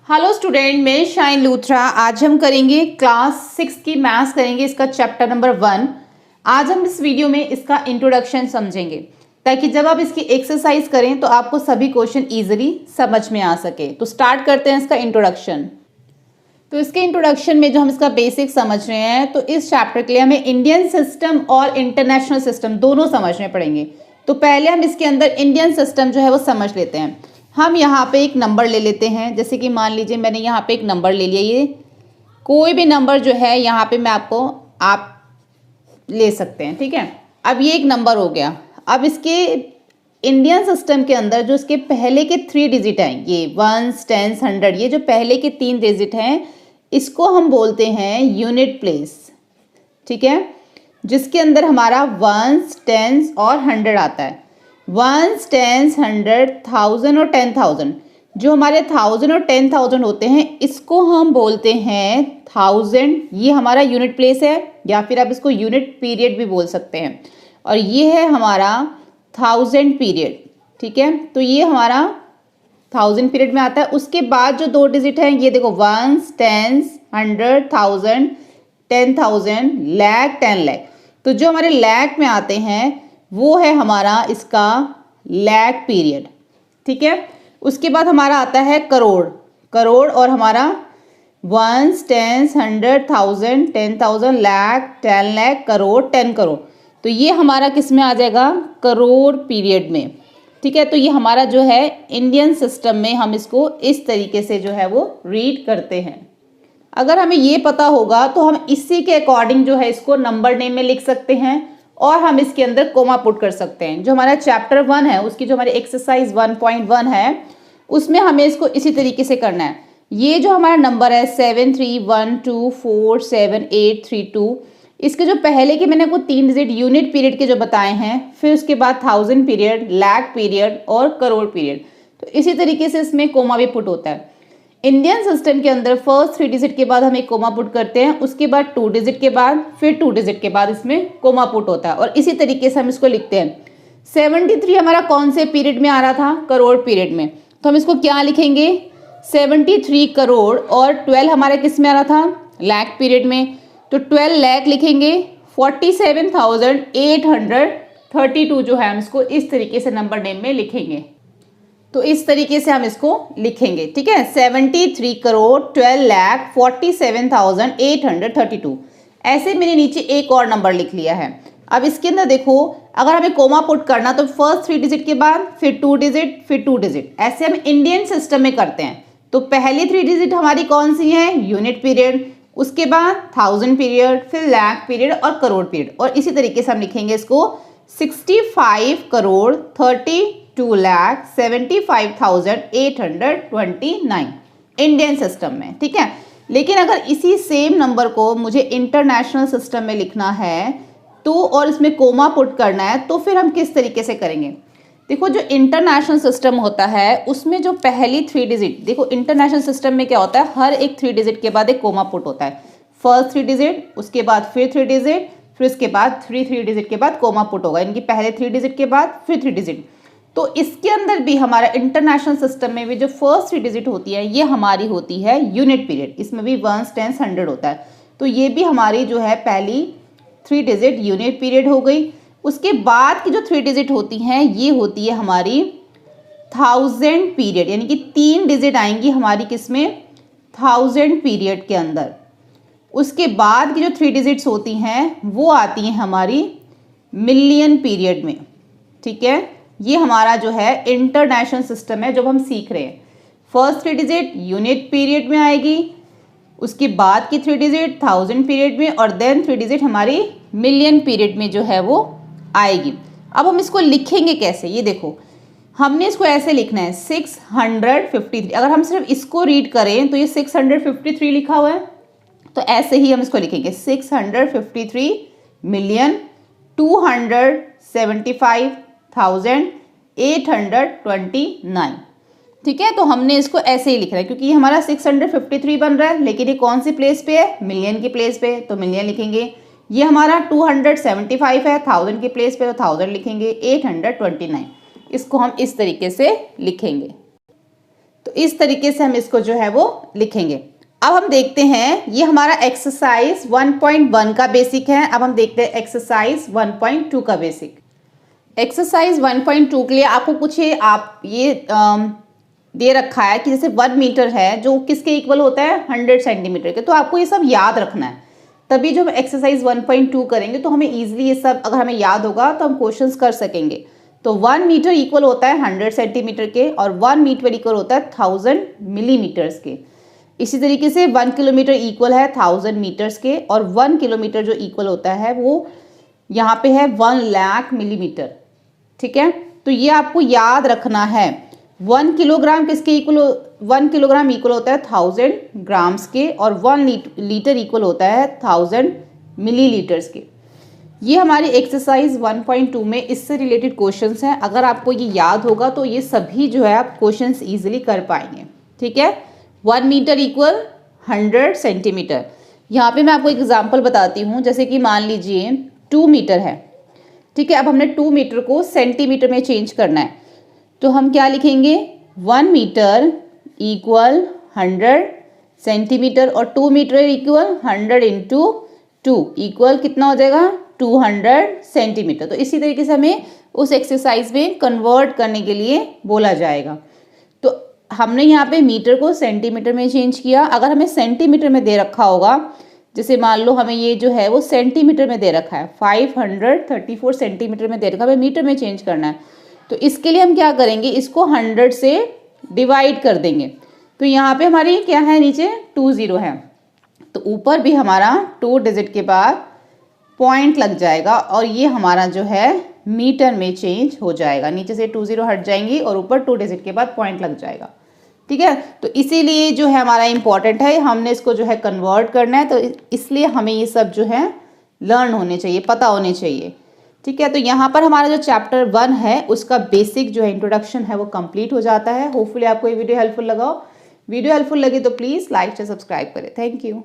Hello student, मैं shine Luthra. आज हम करेंगे क्लास 6 की मैथ्स करेंगे, इसका चैप्टर नंबर 1। आज हम इस वीडियो में इसका इंट्रोडक्शन समझेंगे ताकि जब आप इसकी एक्सरसाइज करें तो आपको सभी क्वेश्चन इजीली समझ में आ सके। तो स्टार्ट करते हैं इसका इंट्रोडक्शन। तो इसके इंट्रोडक्शन में जो हम इसका बेसिक समझ रहे हैं, तो इस चैप्टर के लिए हमें इंडियन सिस्टम और इंटरनेशनल सिस्टम दोनों समझने पड़ेंगे। तो पहले हम इसके अंदर इंडियन सिस्टम जो है वो समझ लेते हैं। हम यहाँ पे एक नंबर ले लेते हैं, जैसे कि मान लीजिए मैंने यहाँ पे एक नंबर ले लिया। ये कोई भी नंबर जो है यहाँ पे मैं आप ले सकते हैं, ठीक है। अब ये एक नंबर हो गया। अब इसके इंडियन सिस्टम के अंदर जो इसके पहले के 3 डिजिट हैं, ये 1s, 10s, 100, ये जो पहले के 3 डिजिट हैं इसको हम बोलते हैं यूनिट प्लेस, ठीक है, जिसके अंदर हमारा 1s, 10s और 100 आता है। 1s, 10s, 100, 1000 और 10,000, जो हमारे 1000 और 10,000 होते हैं इसको हम बोलते हैं 1000। ये हमारा यूनिट प्लेस है, या फिर आप इसको यूनिट पीरियड भी बोल सकते हैं। और ये है हमारा 1000 पीरियड, ठीक है। तो ये हमारा 1000 पीरियड में आता है। उसके बाद जो 2 डिजिट हैं, ये देखो 1s, 10s, 100, 1000, 10,000, लाख, 10 लाख। तो जो हमारे लाख में आते हैं वो है हमारा इसका लाख पीरियड, ठीक है। उसके बाद हमारा आता है करोड़, और हमारा 1s, 10s, 100, 1000, 10,000, लाख, 10 लाख, करोड़, 10 करोड़। तो ये हमारा किस में आ जाएगा? करोड़ पीरियड में, ठीक है। तो ये हमारा जो है इंडियन सिस्टम में हम इसको इस तरीके से जो है वो रीड करते हैं। अगर हमें ये पता होगा तो हम इसी के अकॉर्डिंग जो है इसको नंबर नेम में लिख सकते हैं, और हम इसके अंदर कोमा पुट कर सकते हैं। जो हमारा चैप्टर 1 है उसकी जो हमारी एक्सरसाइज 1.1 है उसमें हमें इसको इसी तरीके से करना है। ये जो हमारा नंबर है 7312478832, इसके जो पहले के मैंने आपको 3 डिजिट यूनिट पीरियड के जो बताए हैं, फिर उसके बाद 1000 पीरियड, लाख पीरियड और करोड़ पीरियड, तो इसी तरीके से इसमें कोमा भी पुट होता है। इंडियन सिस्टम के अंदर फर्स्ट 3 डिजिट के बाद हम एक कोमा पुट करते हैं, उसके बाद 2 डिजिट के बाद, फिर 2 डिजिट के बाद इसमें कोमा पुट होता है, और इसी तरीके से हम इसको लिखते हैं। 73 हमारा कौन से पीरियड में आ रहा था? करोड़ पीरियड में। तो हम इसको क्या लिखेंगे? 73 करोड़, और 12 हमारा किस में आ रहा था? लाख पीरियड में। तो 12 लाख लिखेंगे। 47,832 जो है हम इसको इस तरीके से नंबर नेम में लिखेंगे। तो इस तरीके से हम इसको लिखेंगे, ठीक है। 73 करोड़, 12 लाख, 47,832। ऐसे मैंने नीचे एक और नंबर लिख लिया है। अब इसके अंदर देखो, अगर हमें कोमा पुट करना तो फर्स्ट 3 डिजिट के बाद फिर 2 डिजिट, फिर 2 डिजिट, ऐसे हम इंडियन सिस्टम में करते हैं। तो पहली 3 डिजिट हमारी कौन सी है? यूनिट पीरियड, उसके बाद 1000 पीरियड, फिर लाख पीरियड और करोड़ पीरियड, और इसी तरीके से हम लिखेंगे इसको 65 करोड़ 32,75,829 इंडियन सिस्टम में, ठीक है। लेकिन अगर इसी सेम नंबर को मुझे इंटरनेशनल सिस्टम में लिखना है तो, और इसमें कोमा पुट करना है, तो फिर हम किस तरीके से करेंगे? देखो, जो इंटरनेशनल सिस्टम होता है उसमें जो पहली 3 डिजिट, देखो इंटरनेशनल सिस्टम में क्या होता है, हर एक 3 डिजिट के बाद एक कोमा पुट होता है। फर्स्ट 3 डिजिट, उसके बाद फिर 3 डिजिट, फिर उसके बाद 3 डिजिट के बाद कोमा पुट होगा, इनकी पहले 3 डिजिट के बाद फिर 3 डिजिट। तो इसके अंदर भी हमारा इंटरनेशनल सिस्टम में भी जो फर्स्ट 3 डिजिट होती है ये हमारी होती है यूनिट पीरियड। इसमें भी 1s, 10s, 100 होता है। तो ये भी हमारी जो है पहली 3 डिजिट यूनिट पीरियड हो गई। उसके बाद की जो 3 डिजिट होती हैं ये होती है हमारी 1000 पीरियड, यानी कि 3 डिजिट आएंगी हमारी किसमें? 1000 पीरियड के अंदर। उसके बाद की जो 3 डिजिट्स होती हैं वो आती हैं हमारी मिलियन पीरियड में, ठीक है। ये हमारा जो है इंटरनेशनल सिस्टम है जो हम सीख रहे हैं। फर्स्ट 3 डिजिट यूनिट पीरियड में आएगी, उसके बाद की 3 डिजिट 1000 पीरियड में, और देन 3 डिजिट हमारी मिलियन पीरियड में जो है वो आएगी। अब हम इसको लिखेंगे कैसे? ये देखो, हमने इसको ऐसे लिखना है 653। अगर हम सिर्फ इसको रीड करें तो ये 653 लिखा हुआ है, तो ऐसे ही हम इसको लिखेंगे 653 मिलियन 275,829, ठीक है। तो हमने इसको ऐसे ही लिखना है क्योंकि ये हमारा 653 बन रहा है, लेकिन ये कौन सी प्लेस पे है? मिलियन की प्लेस पे, तो मिलियन लिखेंगे। ये हमारा 275 है 1000 की प्लेस पे, तो 1000 लिखेंगे। 829, इसको हम इस तरीके से लिखेंगे। तो इस तरीके से हम इसको जो है वो लिखेंगे। अब हम देखते हैं, ये हमारा एक्सरसाइज 1.1 का बेसिक है। अब हम देखते हैं एक्सरसाइज 1.2 का बेसिक। एक्सरसाइज 1.2 के लिए आपको कुछ आप ये दे रखा है कि जैसे 1 मीटर है जो किसके इक्वल होता है 100 सेंटीमीटर के। तो आपको ये सब याद रखना है, तभी जो हम एक्सरसाइज 1.2 करेंगे तो हमें इजीली ये सब अगर हमें याद होगा तो हम क्वेश्चंस कर सकेंगे। तो 1 मीटर इक्वल होता है 100 सेंटीमीटर के और 1 मीटर इक्वल होता है 1000 मिलीमीटर्स के। इसी तरीके से 1 किलोमीटर इक्वल है 1000 मीटर्स के और 1 किलोमीटर जो इक्वल होता है वो यहाँ पे है 1 लाख मिलीमीटर। ठीक है, तो ये आपको याद रखना है। 1 किलोग्राम किसके इक्वल, 1 किलोग्राम इक्वल होता है 1000 ग्राम्स के और 1 लीटर इक्वल होता है 1000 मिलीलीटर्स के। ये हमारी एक्सरसाइज 1.2 में इससे रिलेटेड क्वेश्चंस हैं। अगर आपको ये याद होगा तो ये सभी जो है आप क्वेश्चंस इजीली कर पाएंगे। ठीक है, 1 मीटर इक्वल 100 सेंटीमीटर। यहाँ पे मैं आपको एग्जांपल बताती हूँ, जैसे कि मान लीजिए 2 मीटर है। ठीक है, अब हमने 2 मीटर को सेंटीमीटर में चेंज करना है, तो हम क्या लिखेंगे 1 मीटर इक्वल 100 सेंटीमीटर और 2 मीटर इक्वल 100 इंटू 2 इक्वल कितना हो जाएगा 200 सेंटीमीटर। तो इसी तरीके से हमें उस एक्सरसाइज में कन्वर्ट करने के लिए बोला जाएगा। तो हमने यहाँ पे मीटर को सेंटीमीटर में चेंज किया। अगर हमें सेंटीमीटर में दे रखा होगा, जैसे मान लो हमें ये जो है वो सेंटीमीटर में दे रखा है 534 सेंटीमीटर में दे रखा है, हमें मीटर में चेंज करना है, तो इसके लिए हम क्या करेंगे, इसको 100 से डिवाइड कर देंगे। तो यहाँ पे हमारी क्या है, नीचे 20 है, तो ऊपर भी हमारा 2 डिजिट के बाद पॉइंट लग जाएगा और ये हमारा जो है मीटर में चेंज हो जाएगा। नीचे से 20 हट जाएंगी और ऊपर 2 डिजिट के बाद पॉइंट लग जाएगा। ठीक है, तो इसीलिए जो है हमारा इम्पॉर्टेंट है, हमने इसको जो है कन्वर्ट करना है, तो इसलिए हमें ये सब जो है लर्न होने चाहिए, पता होने चाहिए। ठीक है, तो यहाँ पर हमारा जो चैप्टर 1 है उसका बेसिक जो है इंट्रोडक्शन है वो कंप्लीट हो जाता है। होपफुली आपको ये वीडियो हेल्पफुल लगा हो। वीडियो हेल्पफुल लगी तो प्लीज़ लाइक से सब्सक्राइब करें। Thank you.